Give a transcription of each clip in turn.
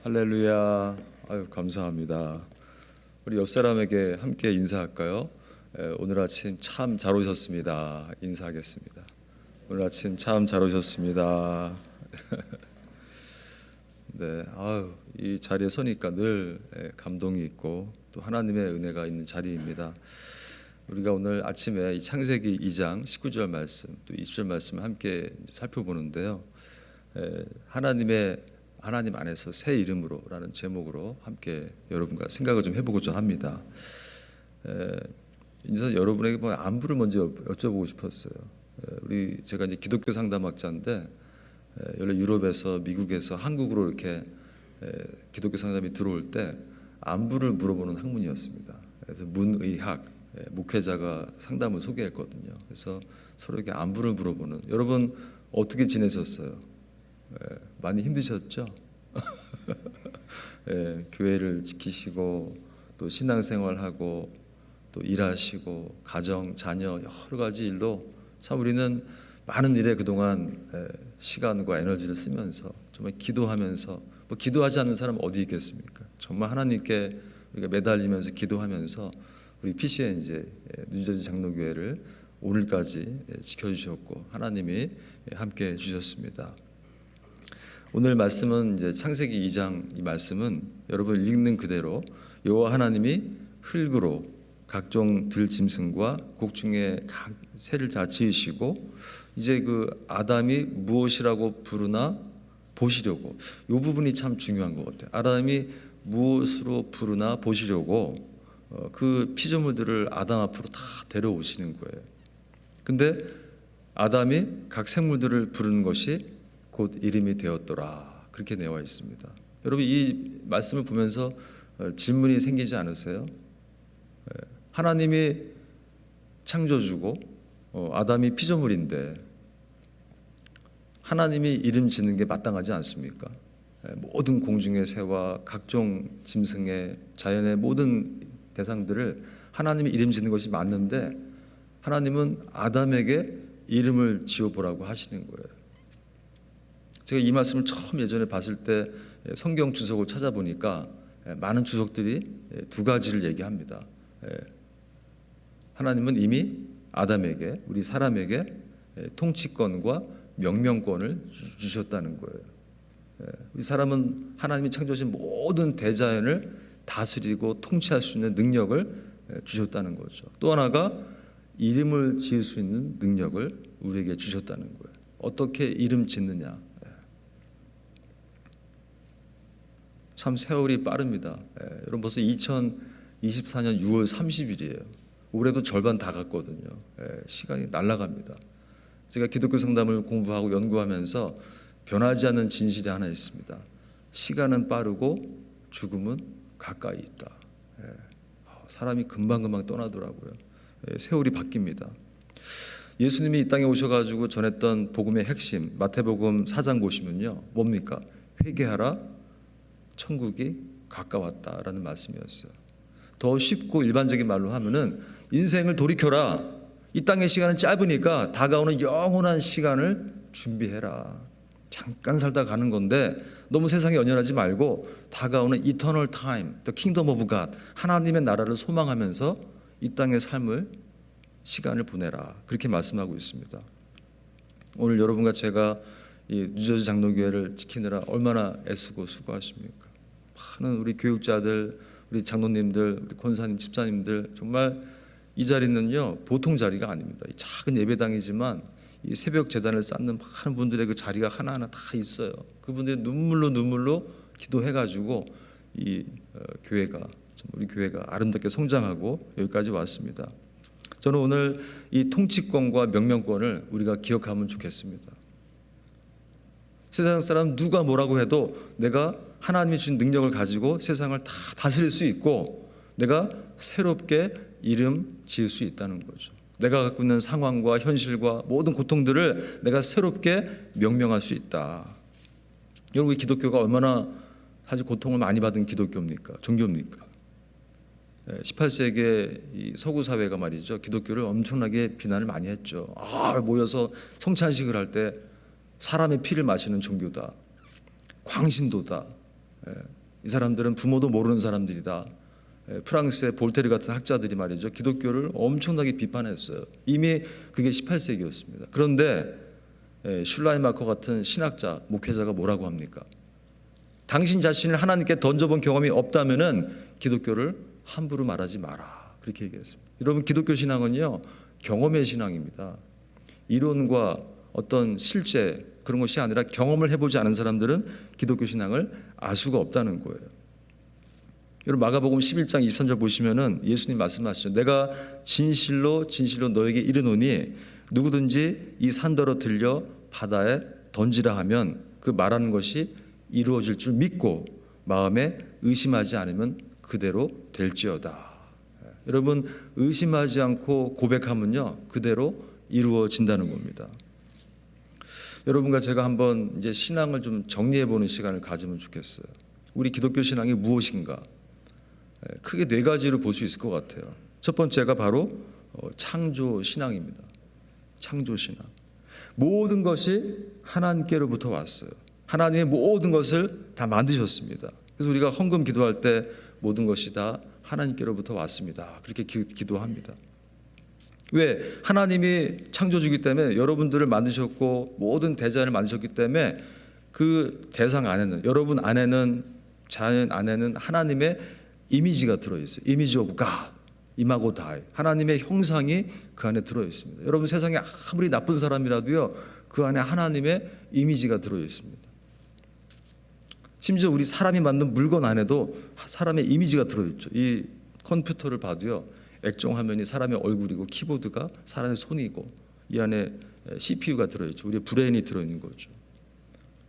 할렐루야. 아유, 감사합니다. 우리 옆 사람에게 함께 인사할까요? 오늘 아침 참 잘 오셨습니다. 인사하겠습니다. 오늘 아침 참 잘 오셨습니다. 네, 아유, 이 자리에 서니까 늘 감동이 있고 또 하나님의 은혜가 있는 자리입니다. 우리가 오늘 아침에 이 창세기 2장 19절 말씀 또 20절 말씀을 함께 살펴보는데요. 하나님 안에서 새 이름으로라는 제목으로 함께 여러분과 생각을 좀 해보고자 합니다. 인사 여러분에게 안부를 먼저 여쭤보고 싶었어요. 제가 이제 기독교 상담학자인데 원래 유럽에서 미국에서 한국으로 이렇게 기독교 상담이 들어올 때 안부를 물어보는 학문이었습니다. 그래서 문의학 목회자가 상담을 소개했거든요. 그래서 서로에게 안부를 물어보는. 여러분 어떻게 지내셨어요? 많이 힘드셨죠? 교회를 지키시고 또 신앙생활하고 또 일하시고 가정, 자녀 여러 가지 일로 참 우리는 많은 일에 그동안 시간과 에너지를 쓰면서 정말 기도하면서 기도하지 않는 사람 어디 있겠습니까? 정말 하나님께 우리가 매달리면서 기도하면서 우리 PCN 이제 뉴저지 장로교회를 오늘까지 지켜주셨고 하나님이 함께 해주셨습니다. 오늘 말씀은 이제 창세기 2장 이 말씀은 여러분 읽는 그대로 여호와 하나님이 흙으로 각종 들짐승과 곡중의 각 새를 다 지으시고 이제 그 아담이 무엇이라고 부르나 보시려고 이 부분이 참 중요한 것 같아요. 아담이 무엇으로 부르나 보시려고 그 피조물들을 아담 앞으로 다 데려오시는 거예요. 근데 아담이 각 생물들을 부르는 것이 곧 이름이 되었더라. 그렇게 나와 있습니다. 여러분 이 말씀을 보면서 질문이 생기지 않으세요? 하나님이 창조주고 아담이 피조물인데 하나님이 이름 짓는 게 마땅하지 않습니까? 모든 공중의 새와 각종 짐승의 자연의 모든 대상들을 하나님이 이름 짓는 것이 맞는데 하나님은 아담에게 이름을 지어보라고 하시는 거예요. 제가 이 말씀을 처음 예전에 봤을 때 성경 주석을 찾아보니까 많은 주석들이 두 가지를 얘기합니다. 하나님은 이미 아담에게 우리 사람에게 통치권과 명령권을 주셨다는 거예요. 우리 사람은 하나님이 창조하신 모든 대자연을 다스리고 통치할 수 있는 능력을 주셨다는 거죠. 또 하나가 이름을 지을 수 있는 능력을 우리에게 주셨다는 거예요. 어떻게 이름 짓느냐. 참 세월이 빠릅니다. 여러분 벌써 2024년 6월 30일이에요. 올해도 절반 다 갔거든요. 시간이 날아갑니다. 제가 기독교 상담을 공부하고 연구하면서 변하지 않는 진실이 하나 있습니다. 시간은 빠르고 죽음은 가까이 있다. 사람이 금방금방 떠나더라고요. 세월이 바뀝니다. 예수님이 이 땅에 오셔가지고 전했던 복음의 핵심 마태복음 4장 보시면요. 뭡니까? 회개하라. 천국이 가까웠다라는 말씀이었어요. 더 쉽고 일반적인 말로 하면은 인생을 돌이켜라. 이 땅의 시간은 짧으니까 다가오는 영원한 시간을 준비해라. 잠깐 살다 가는 건데 너무 세상에 연연하지 말고 다가오는 eternal time, the kingdom of God, 하나님의 나라를 소망하면서 이 땅의 삶을 시간을 보내라. 그렇게 말씀하고 있습니다. 오늘 여러분과 제가 이 뉴저지 장로교회를 지키느라 얼마나 애쓰고 수고하십니까? 많은 우리 교육자들, 우리 장로님들, 우리 권사님, 집사님들 정말 이 자리는요 보통 자리가 아닙니다. 이 작은 예배당이지만 이 새벽 제단을 쌓는 많은 분들의 그 자리가 하나하나 다 있어요. 그분들이 눈물로 기도해가지고 이 교회가 우리 교회가 아름답게 성장하고 여기까지 왔습니다. 저는 오늘 이 통치권과 명령권을 우리가 기억하면 좋겠습니다. 세상 사람 누가 뭐라고 해도 내가 하나님이 주신 능력을 가지고 세상을 다 다스릴 수 있고 내가 새롭게 이름 지을 수 있다는 거죠. 내가 갖고 있는 상황과 현실과 모든 고통들을 내가 새롭게 명명할 수 있다. 여러분 기독교가 얼마나 사실 고통을 많이 받은 기독교입니까? 종교입니까? 18세기의 이 서구 사회가 말이죠. 기독교를 엄청나게 비난을 많이 했죠. 모여서 성찬식을 할 때 사람의 피를 마시는 종교다. 광신도다. 이 사람들은 부모도 모르는 사람들이다. 프랑스의 볼테르 같은 학자들이 말이죠, 기독교를 엄청나게 비판했어요. 이미 그게 18세기였습니다. 그런데 슐라이마커 같은 신학자, 목회자가 뭐라고 합니까? 당신 자신을 하나님께 던져본 경험이 없다면은 기독교를 함부로 말하지 마라, 그렇게 얘기했습니다. 여러분, 기독교 신앙은요, 경험의 신앙입니다. 이론과 어떤 실제 그런 것이 아니라 경험을 해보지 않은 사람들은 기독교 신앙을 알 수가 없다는 거예요. 여러분, 마가복음 11장 23절 보시면은 예수님 말씀하시죠. 내가 진실로 진실로 너에게 이르노니 누구든지 이 산더러 들려 바다에 던지라 하면 그 말하는 것이 이루어질 줄 믿고 마음에 의심하지 않으면 그대로 될지어다. 여러분, 의심하지 않고 고백하면요, 그대로 이루어진다는 겁니다. 여러분과 제가 한번 이제 신앙을 좀 정리해 보는 시간을 가지면 좋겠어요. 우리 기독교 신앙이 무엇인가? 크게 네 가지로 볼 수 있을 것 같아요. 첫 번째가 바로 창조 신앙입니다. 창조 신앙. 모든 것이 하나님께로부터 왔어요. 하나님의 모든 것을 다 만드셨습니다. 그래서 우리가 헌금 기도할 때 모든 것이 다 하나님께로부터 왔습니다, 그렇게 기도합니다. 왜? 하나님이 창조주기 때문에 여러분들을 만드셨고 모든 대자연을 만드셨기 때문에 그 대상 안에는, 여러분 안에는, 자연 안에는 하나님의 이미지가 들어있어요. 이미지 오브 갓, 이마고 다이, 하나님의 형상이 그 안에 들어있습니다. 여러분, 세상에 아무리 나쁜 사람이라도요, 그 안에 하나님의 이미지가 들어있습니다. 심지어 우리 사람이 만든 물건 안에도 사람의 이미지가 들어있죠. 이 컴퓨터를 봐도요, 액정 화면이 사람의 얼굴이고 키보드가 사람의 손이고 이 안에 CPU가 들어있죠. 우리의 브레인이 들어있는 거죠.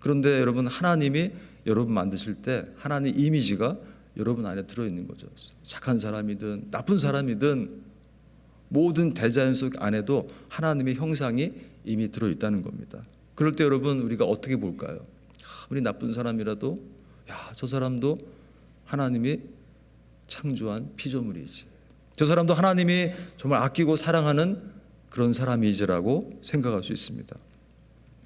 그런데 여러분, 하나님이 여러분 만드실 때 하나님 이미지가 여러분 안에 들어있는 거죠. 착한 사람이든 나쁜 사람이든 모든 대자연 속 안에도 하나님의 형상이 이미 들어있다는 겁니다. 그럴 때 여러분, 우리가 어떻게 볼까요? 우리 나쁜 사람이라도 저 사람도 하나님이 창조한 피조물이지, 저 사람도 하나님이 정말 아끼고 사랑하는 그런 사람이지라고 생각할 수 있습니다.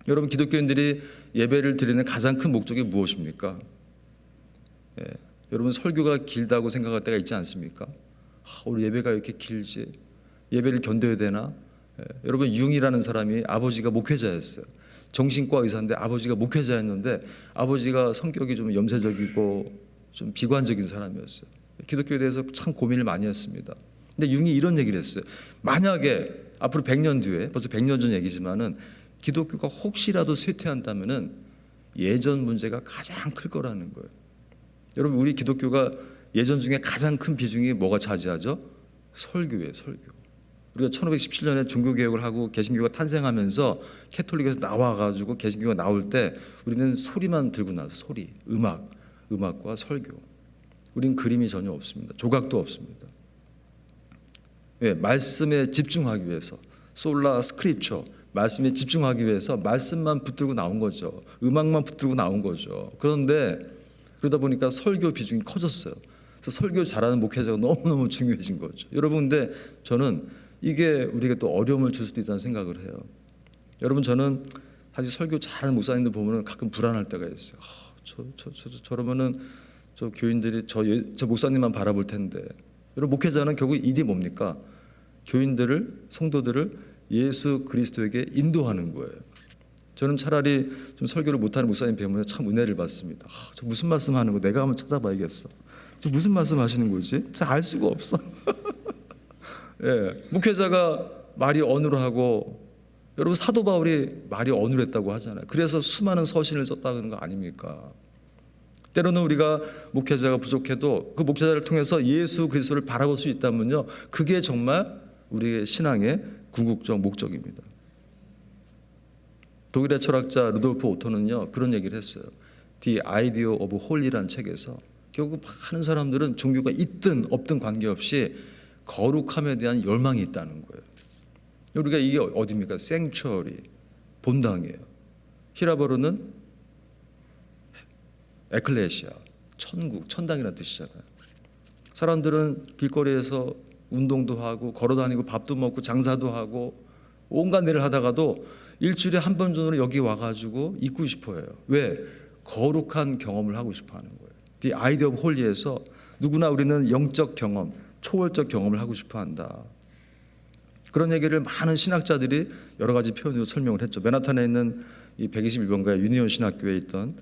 여러분, 기독교인들이 예배를 드리는 가장 큰 목적이 무엇입니까? 여러분, 설교가 길다고 생각할 때가 있지 않습니까? 우리 예배가 이렇게 길지, 예배를 견뎌야 되나? 여러분, 융이라는 사람이 아버지가 목회자였어요. 정신과 의사인데 아버지가 목회자였는데 아버지가 성격이 좀 염세적이고 좀 비관적인 사람이었어요. 기독교에 대해서 참 고민을 많이 했습니다. 근데 융이 이런 얘기를 했어요. 만약에 앞으로 100년 뒤에, 벌써 100년 전 얘기지만은 기독교가 혹시라도 쇠퇴한다면은 예전 문제가 가장 클 거라는 거예요. 여러분, 우리 기독교가 예전 중에 가장 큰 비중이 뭐가 차지하죠? 설교예요, 설교. 우리가 1517년에 종교개혁을 하고 개신교가 탄생하면서 캐톨릭에서 나와가지고 개신교가 나올 때 우리는 소리만 들고 나서 소리, 음악과 설교. 우린 그림이 전혀 없습니다. 조각도 없습니다. 왜? 말씀에 집중하기 위해서, 솔라 스크립처, 말씀에 집중하기 위해서 말씀만 붙들고 나온 거죠. 음악만 붙들고 나온 거죠. 그런데 그러다 보니까 설교 비중이 커졌어요. 그래서 설교 잘하는 목회자가 너무너무 중요해진 거죠. 여러분, 근데 저는 이게 우리에게 또 어려움을 줄 수도 있다는 생각을 해요. 여러분, 저는 사실 설교 잘하는 목사님들 보면 가끔 불안할 때가 있어요. 저러면은 저 교인들이 저 목사님만 바라볼 텐데. 여러분, 목회자는 결국 일이 뭡니까? 교인들을, 성도들을 예수 그리스도에게 인도하는 거예요. 저는 차라리 좀 설교를 못하는 목사님 뵈면 참 은혜를 받습니다. 저 무슨 말씀하는 거 내가 한번 찾아봐야겠어. 저 무슨 말씀하시는 거지? 잘 알 수가 없어. 목회자가 말이 어눌하고, 여러분, 사도 바울이 말이 어눌했다고 하잖아요. 그래서 수많은 서신을 썼다는 거 아닙니까? 때로는 우리가 목회자가 부족해도 그 목회자를 통해서 예수 그리스도를 바라볼 수 있다면요, 그게 정말 우리의 신앙의 궁극적 목적입니다. 독일의 철학자 루돌프 오토는요, 그런 얘기를 했어요. The Idea of Holy라는 책에서 결국 많은 사람들은 종교가 있든 없든 관계없이 거룩함에 대한 열망이 있다는 거예요. 우리가 이게 어디입니까? 생츄어리, 본당이에요. 히라버로는 에클레시아, 천국, 천당이라는 뜻이잖아요. 사람들은 길거리에서 운동도 하고 걸어다니고 밥도 먹고 장사도 하고 온갖 일을 하다가도 일주일에 한 번 정도는 여기 와가지고 있고 싶어해요. 왜? 거룩한 경험을 하고 싶어 하는 거예요. The idea of holy에서 누구나 우리는 영적 경험, 초월적 경험을 하고 싶어 한다. 그런 얘기를 많은 신학자들이 여러 가지 표현으로 설명을 했죠. 맨하탄에 있는 이 121번가의 유니온 신학교에 있던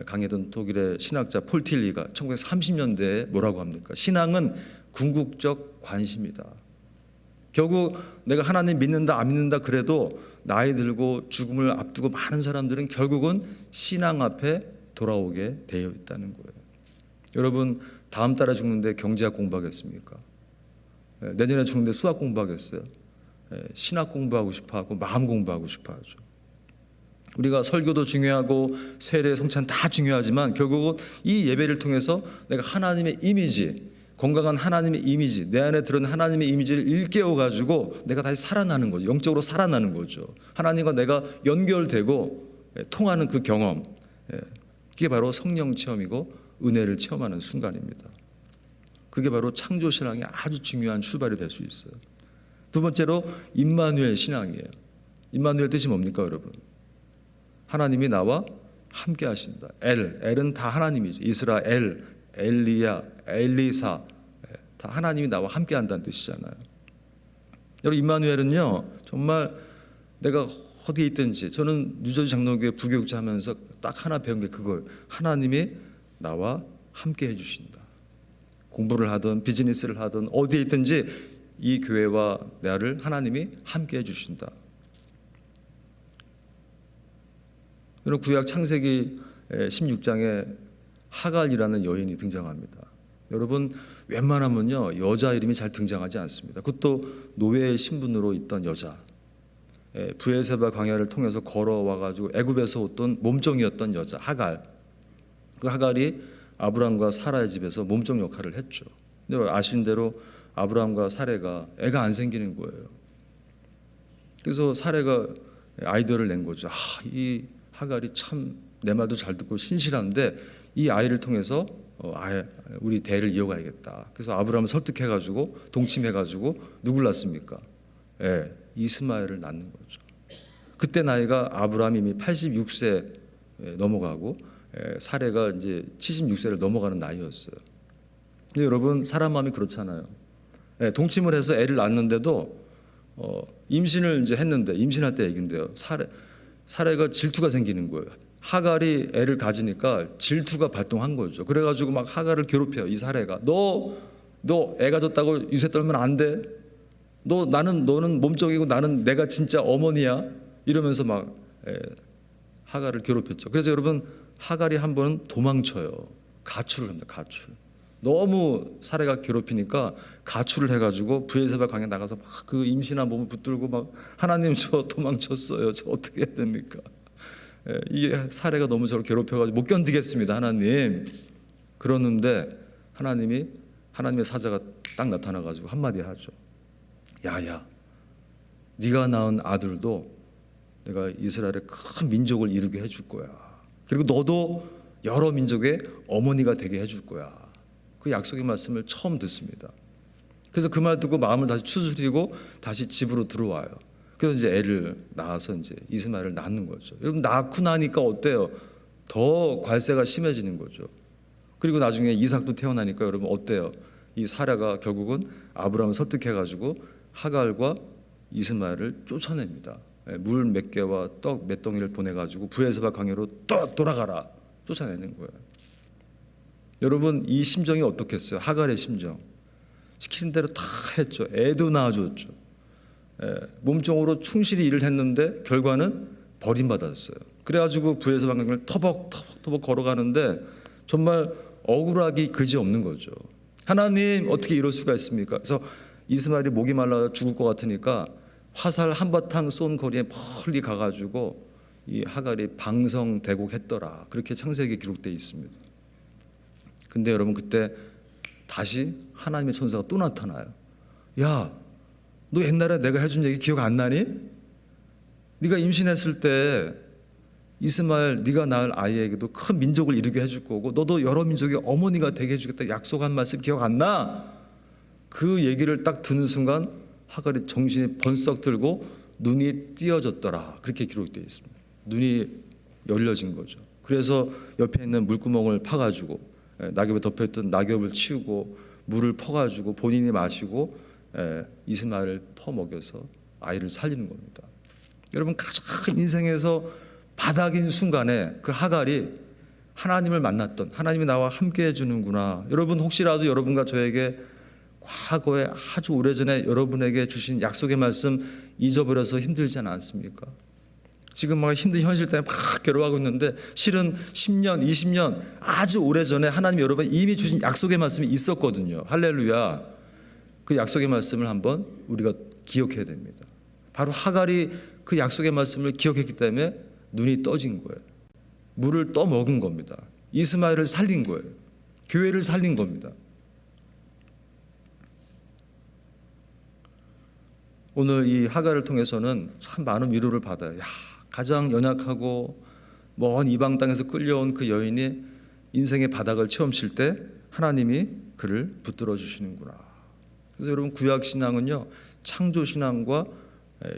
강해던 독일의 신학자 폴 틸리가 1930년대에 뭐라고 합니까? 신앙은 궁극적 관심이다. 결국 내가 하나님 믿는다 안 믿는다 그래도 나이 들고 죽음을 앞두고 많은 사람들은 결국은 신앙 앞에 돌아오게 되어 있다는 거예요. 여러분 다음 달에 죽는데 경제학 공부하겠습니까? 내년에 죽는데 수학 공부하겠어요? 신학 공부하고 싶어하고 마음 공부하고 싶어하죠. 우리가 설교도 중요하고 세례 성찬 다 중요하지만 결국은 이 예배를 통해서 내가 하나님의 이미지, 건강한 하나님의 이미지, 내 안에 들은 하나님의 이미지를 일깨워 가지고 내가 다시 살아나는 거죠. 영적으로 살아나는 거죠. 하나님과 내가 연결되고 통하는 그 경험, 그게 바로 성령 체험이고 은혜를 체험하는 순간입니다. 그게 바로 창조 신앙의 아주 중요한 출발이 될 수 있어요. 두 번째로 임마누엘 신앙이에요. 임마누엘 뜻이 뭡니까, 여러분? 하나님이 나와 함께 하신다. 엘은 다 하나님이죠. 이스라엘, 엘리야, 엘리사, 다 하나님이 나와 함께 한다는 뜻이잖아요. 여러분 임마누엘은요, 정말 내가 어디에 있든지, 저는 뉴저지 장로교회 부교육자 하면서 딱 하나 배운 게 그걸, 하나님이 나와 함께 해주신다. 공부를 하든 비즈니스를 하든 어디에 있든지 이 교회와 나를 하나님이 함께 해주신다. 여러분 구약 창세기 16장에 하갈이라는 여인이 등장합니다. 여러분 웬만하면요 여자 이름이 잘 등장하지 않습니다. 그것도 노예의 신분으로 있던 여자, 브엘세바 광야를 통해서 걸어와가지고 애굽에서 왔던 몸종이었던 여자 하갈. 그 하갈이 아브람과 사라의 집에서 몸종 역할을 했죠. 근데 아시는 대로 아브람과 사레가 애가 안 생기는 거예요. 그래서 사레가 아이디어를 낸 거죠. 이 하갈이 참 내 말도 잘 듣고 신실한데 이 아이를 통해서 우리 대를 이어가야겠다. 그래서 아브람을 설득해가지고 동침해가지고 누굴 낳습니까? 이스마엘을 낳는 거죠. 그때 나이가 아브람이 이미 86세 넘어가고 사레가 이제 76세를 넘어가는 나이였어요. 근데 여러분 사람 마음이 그렇잖아요. 동침을 해서 애를 낳는데도 임신을 이제 했는데 임신할 때 얘긴데요. 사레가 질투가 생기는 거예요. 하갈이 애를 가지니까 질투가 발동한 거죠. 그래가지고 막 하갈을 괴롭혀요. 이 사레가 너 애 가졌다고 유세 떨면 안 돼. 너는 몸종이고 나는 내가 진짜 어머니야. 이러면서 막 하갈을 괴롭혔죠. 그래서 여러분 하갈이 한 번은 도망쳐요. 가출을 합니다. 가출. 너무 사례가 괴롭히니까 가출을 해가지고 브엘세바 광야 나가서 막 그 임신한 몸을 붙들고 막 하나님 저 도망쳤어요. 저 어떻게 해야 됩니까? 이게 사례가 너무 저를 괴롭혀가지고 못 견디겠습니다. 하나님. 그러는데 하나님의 사자가 딱 나타나가지고 한마디 하죠. 야야, 네가 낳은 아들도 내가 이스라엘의 큰 민족을 이루게 해줄 거야. 그리고 너도 여러 민족의 어머니가 되게 해줄 거야. 그 약속의 말씀을 처음 듣습니다. 그래서 그 말 듣고 마음을 다시 추스리고 다시 집으로 들어와요. 그래서 이제 애를 낳아서 이제 이스마엘을 낳는 거죠. 여러분 낳고 나니까 어때요? 더 괄세가 심해지는 거죠. 그리고 나중에 이삭도 태어나니까 여러분 어때요? 이 사라가 결국은 아브라함을 설득해가지고 하갈과 이스마엘을 쫓아냅니다. 물 몇 개와 떡 몇 덩이를 보내가지고 브엘세바 광야로 또 돌아가라 쫓아내는 거예요. 여러분 이 심정이 어떻겠어요? 하갈의 심정. 시키는 대로 다 했죠. 애도 낳아줬죠. 몸종으로 충실히 일을 했는데 결과는 버림받았어요. 그래가지고 브엘세바 광야를 터벅터벅 걸어가는데 정말 억울하기 그지없는 거죠. 하나님 어떻게 이럴 수가 있습니까? 그래서 이스마엘이 목이 말라 죽을 것 같으니까 화살 한바탕 쏜 거리에 멀리 가가지고 이 하갈이 방성대곡했더라. 그렇게 창세기에 기록되어 있습니다. 근데 여러분 그때 다시 하나님의 천사가 또 나타나요. 야, 너 옛날에 내가 해준 얘기 기억 안 나니? 네가 임신했을 때 이스마엘 네가 낳을 아이에게도 큰 민족을 이루게 해줄 거고 너도 여러 민족의 어머니가 되게 해주겠다 약속한 말씀 기억 안 나? 그 얘기를 딱 듣는 순간 하갈이 정신이 번쩍 들고 눈이 띄어졌더라. 그렇게 기록되어 있습니다. 눈이 열려진 거죠. 그래서 옆에 있는 물구멍을 파가지고 낙엽에 덮여있던 낙엽을 치우고 물을 퍼가지고 본인이 마시고 이스마엘을 퍼먹여서 아이를 살리는 겁니다. 여러분, 가장 인생에서 바닥인 순간에 그 하갈이 하나님을 만났던, 하나님이 나와 함께 해주는구나. 여러분, 혹시라도 여러분과 저에게 과거에 아주 오래전에 여러분에게 주신 약속의 말씀 잊어버려서 힘들지 않습니까? 지금 막 힘든 현실 때문에 막 괴로워하고 있는데 실은 10년, 20년 아주 오래전에 하나님이 여러분 이미 주신 약속의 말씀이 있었거든요. 할렐루야. 그 약속의 말씀을 한번 우리가 기억해야 됩니다. 바로 하갈이 그 약속의 말씀을 기억했기 때문에 눈이 떠진 거예요. 물을 떠먹은 겁니다. 이스마엘을 살린 거예요. 교회를 살린 겁니다. 오늘 이 하갈을 통해서는 참 많은 위로를 받아요. 가장 연약하고 먼 이방 땅에서 끌려온 그 여인이 인생의 바닥을 체험칠 때 하나님이 그를 붙들어 주시는구나. 그래서 여러분, 구약 신앙은요, 창조 신앙과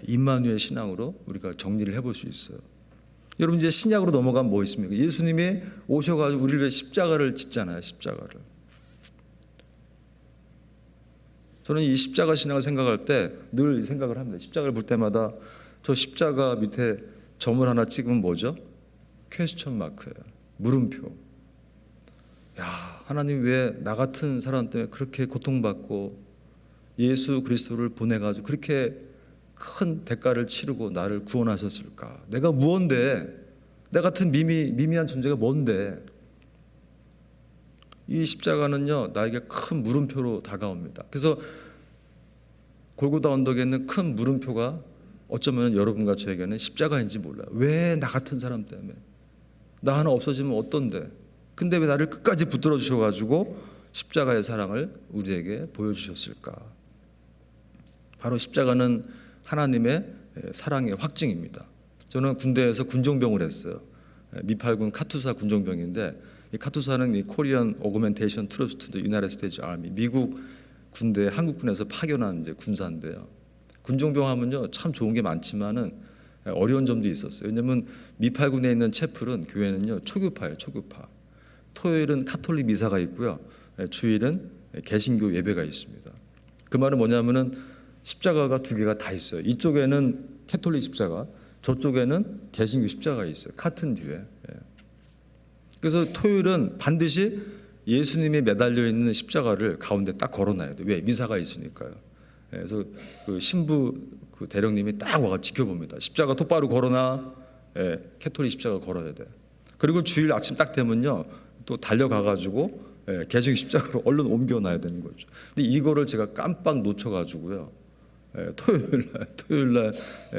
임마누엘 신앙으로 우리가 정리를 해볼 수 있어요. 여러분, 이제 신약으로 넘어가면 뭐 있습니까? 예수님이 오셔가지고 우리를 위해 십자가를 짓잖아요. 십자가를. 저는 이 십자가 신앙을 생각할 때 늘 생각을 합니다. 십자가를 볼 때마다 저 십자가 밑에 점을 하나 찍으면 뭐죠? 퀘스천 마크예요. 물음표. 야, 하나님 왜 나 같은 사람 때문에 그렇게 고통받고 예수 그리스도를 보내가지고 그렇게 큰 대가를 치르고 나를 구원하셨을까? 내가 무언데? 내 같은 미미한 존재가 뭔데? 이 십자가는요, 나에게 큰 물음표로 다가옵니다. 그래서 골고다 언덕에 있는 큰 물음표가 어쩌면 여러분과 저에게는 십자가인지 몰라요. 왜 나 같은 사람 때문에? 나 하나 없어지면 어떤데? 근데 왜 나를 끝까지 붙들어 주셔가지고 십자가의 사랑을 우리에게 보여주셨을까? 바로 십자가는 하나님의 사랑의 확증입니다. 저는 군대에서 군종병을 했어요. 미팔군 카투사 군종병인데, 이 카투사는 이 코리안 오그멘테이션 트루프스 투 유나이티드 스테이츠 아미, 미국 군대 한국군에서 파견한 이제 군사인데요. 군종병 하면요, 참 좋은 게 많지만은 어려운 점도 있었어요. 왜냐하면 미팔군에 있는 채플은 교회는요, 초교파예요. 초교파. 토요일은 카톨릭 미사가 있고요, 주일은 개신교 예배가 있습니다. 그 말은 뭐냐면은 십자가가 두 개가 다 있어요. 이쪽에는 캐톨릭 십자가, 저쪽에는 개신교 십자가 있어요. 같은 뒤에. 그래서 토요일은 반드시 예수님이 매달려 있는 십자가를 가운데 딱 걸어놔야 돼요. 왜? 미사가 있으니까요. 그래서 그 신부 그 대령님이 딱 와가 지켜봅니다. 십자가 똑바로 걸어놔. 캐톨릭 십자가 걸어야 돼. 그리고 주일 아침 딱 되면요, 또 달려가가지고 개신교 십자가로 얼른 옮겨놔야 되는 거죠. 근데 이거를 제가 깜빡 놓쳐가지고요, 토요일날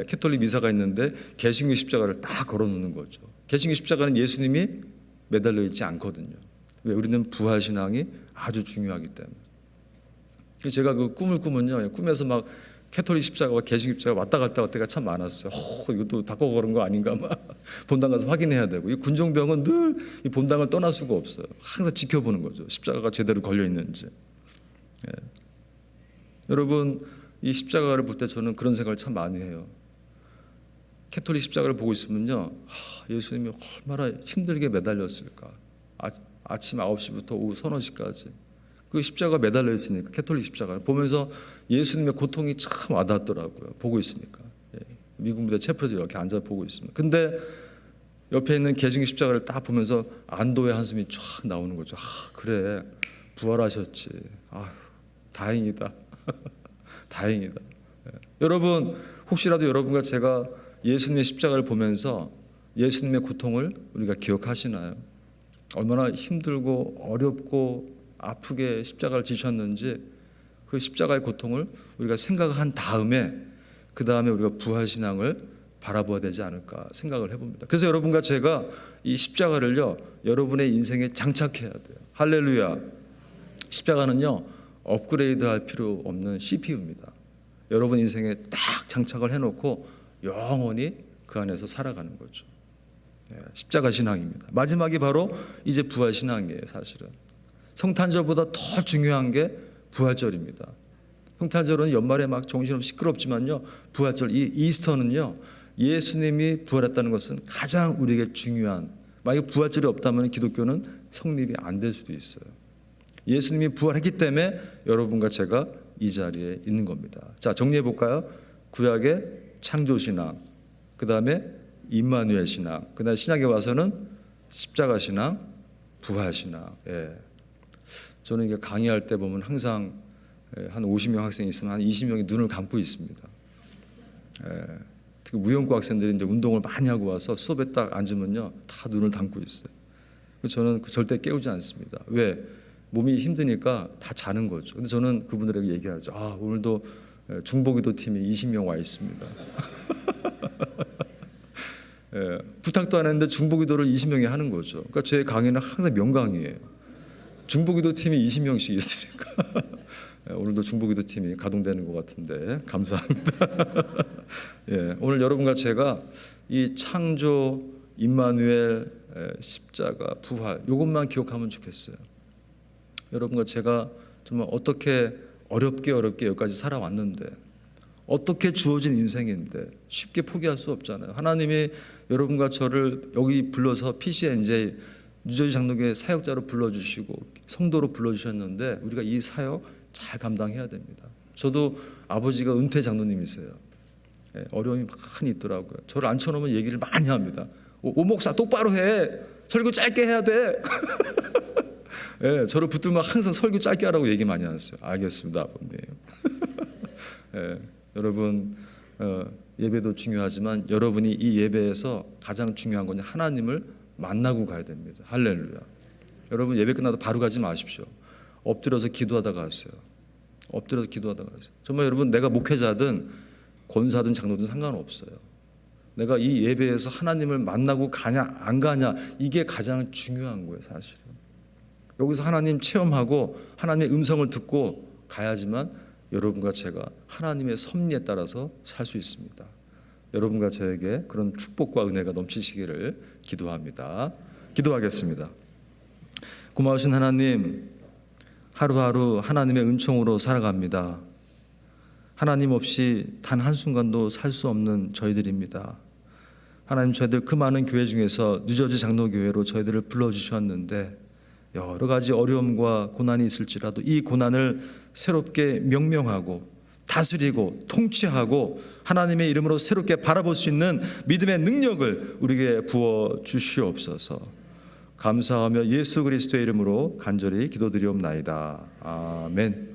캐톨릭 미사가 있는데 개신교 십자가를 딱 걸어놓는 거죠. 개신교 십자가는 예수님이 매달려 있지 않거든요. 왜? 우리는 부활 신앙이 아주 중요하기 때문에. 제가 그 꿈을 꾸면요, 꿈에서 막 캐톨릭 십자가와 개신교 십자가 왔다 갔다 할 때가 참 많았어요. 이것도 바꿔 걸은 거 아닌가 막 본당 가서 확인해야 되고, 이 군종병은 늘 이 본당을 떠날 수가 없어요. 항상 지켜보는 거죠. 십자가가 제대로 걸려 있는지. 여러분, 이 십자가를 볼 때 저는 그런 생각을 참 많이 해요. 캐톨릭 십자가를 보고 있으면요, 예수님이 얼마나 힘들게 매달렸을까. 아침 9시부터 오후 서너 시까지 그 십자가 매달려 있으니까, 캐톨릭 십자가를 보면서 예수님의 고통이 참 와닿더라고요. 보고 있으니까. 미국 무대 채플에서 이렇게 앉아 보고 있습니다. 근데 옆에 있는 개신교 십자가를 딱 보면서 안도의 한숨이 쫙 나오는 거죠. 그래, 부활하셨지. 다행이다. 다행이다. 여러분, 혹시라도 여러분과 제가 예수님의 십자가를 보면서 예수님의 고통을 우리가 기억하시나요? 얼마나 힘들고 어렵고 아프게 십자가를 지셨는지, 그 십자가의 고통을 우리가 생각한 다음에 그 다음에 우리가 부활신앙을 바라봐야 되지 않을까 생각을 해봅니다. 그래서 여러분과 제가 이 십자가를요, 여러분의 인생에 장착해야 돼요. 할렐루야. 십자가는요, 업그레이드할 필요 없는 CPU입니다. 여러분 인생에 딱 장착을 해놓고 영원히 그 안에서 살아가는 거죠. 십자가 신앙입니다. 마지막이 바로 이제 부활 신앙이에요. 사실은 성탄절보다 더 중요한 게 부활절입니다. 성탄절은 연말에 막 정신없이 시끄럽지만요, 부활절, 이 이스터는요, 예수님이 부활했다는 것은 가장 우리에게 중요한 만약에 부활절이 없다면 기독교는 성립이 안 될 수도 있어요. 예수님이 부활했기 때문에 여러분과 제가 이 자리에 있는 겁니다. 자, 정리해 볼까요? 구약의 창조신앙, 그 다음에 임마누엘 신앙, 그 다음에 신약에 와서는 십자가 신앙, 부활신앙. 예. 저는 이게 강의할 때 보면 항상 한 50명 학생이 있으면 한 20명이 눈을 감고 있습니다. 예. 특히 무용고 학생들이 이제 운동을 많이 하고 와서 수업에 딱 앉으면요, 다 눈을 감고 있어요. 저는 절대 깨우지 않습니다. 왜? 몸이 힘드니까 다 자는 거죠. 근데 저는 그분들에게 얘기하죠. 아, 오늘도 중보기도 팀이 20명 와 있습니다. 예, 부탁도 안 했는데 중보기도를 20명이 하는 거죠. 그러니까 제 강의는 항상 명강의예요. 중보기도 팀이 20명씩 있으니까 오늘도 중보기도 팀이 가동되는 것 같은데 감사합니다. 예, 오늘 여러분과 제가 이 창조, 임마누엘, 십자가, 부활 이것만 기억하면 좋겠어요. 여러분과 제가 정말 어떻게 어렵게 여기까지 살아왔는데, 어떻게 주어진 인생인데 쉽게 포기할 수 없잖아요. 하나님이 여러분과 저를 여기 불러서 PCNJ 뉴저지 장로교회 사역자로 불러주시고 성도로 불러주셨는데 우리가 이 사역 잘 감당해야 됩니다. 저도 아버지가 은퇴 장로님이세요. 어려움이 많이 있더라고요. 저를 앉혀놓으면 얘기를 많이 합니다. 오 목사 똑바로 해. 설교 짧게 해야 돼. 예, 저를 붙들면 항상 설교 짧게 하라고 얘기 많이 하셨어요. 알겠습니다, 아버님. 예, 여러분 예배도 중요하지만 여러분이 이 예배에서 가장 중요한 건 하나님을 만나고 가야 됩니다. 할렐루야. 여러분 예배 끝나도 바로 가지 마십시오. 엎드려서 기도하다가 하세요. 엎드려서 기도하다가 하세요. 정말 여러분, 내가 목회자든 권사든 장로든 상관없어요. 내가 이 예배에서 하나님을 만나고 가냐 안 가냐, 이게 가장 중요한 거예요. 사실은 여기서 하나님 체험하고 하나님의 음성을 듣고 가야지만 여러분과 제가 하나님의 섭리에 따라서 살 수 있습니다. 여러분과 저에게 그런 축복과 은혜가 넘치시기를 기도합니다. 기도하겠습니다. 고마우신 하나님, 하루하루 하나님의 은총으로 살아갑니다. 하나님 없이 단 한순간도 살 수 없는 저희들입니다. 하나님, 저희들 그 많은 교회 중에서 뉴저지 장로교회로 저희들을 불러주셨는데 여러 가지 어려움과 고난이 있을지라도 이 고난을 새롭게 명명하고 다스리고 통치하고 하나님의 이름으로 새롭게 바라볼 수 있는 믿음의 능력을 우리에게 부어 주시옵소서. 감사하며 예수 그리스도의 이름으로 간절히 기도드리옵나이다. 아멘.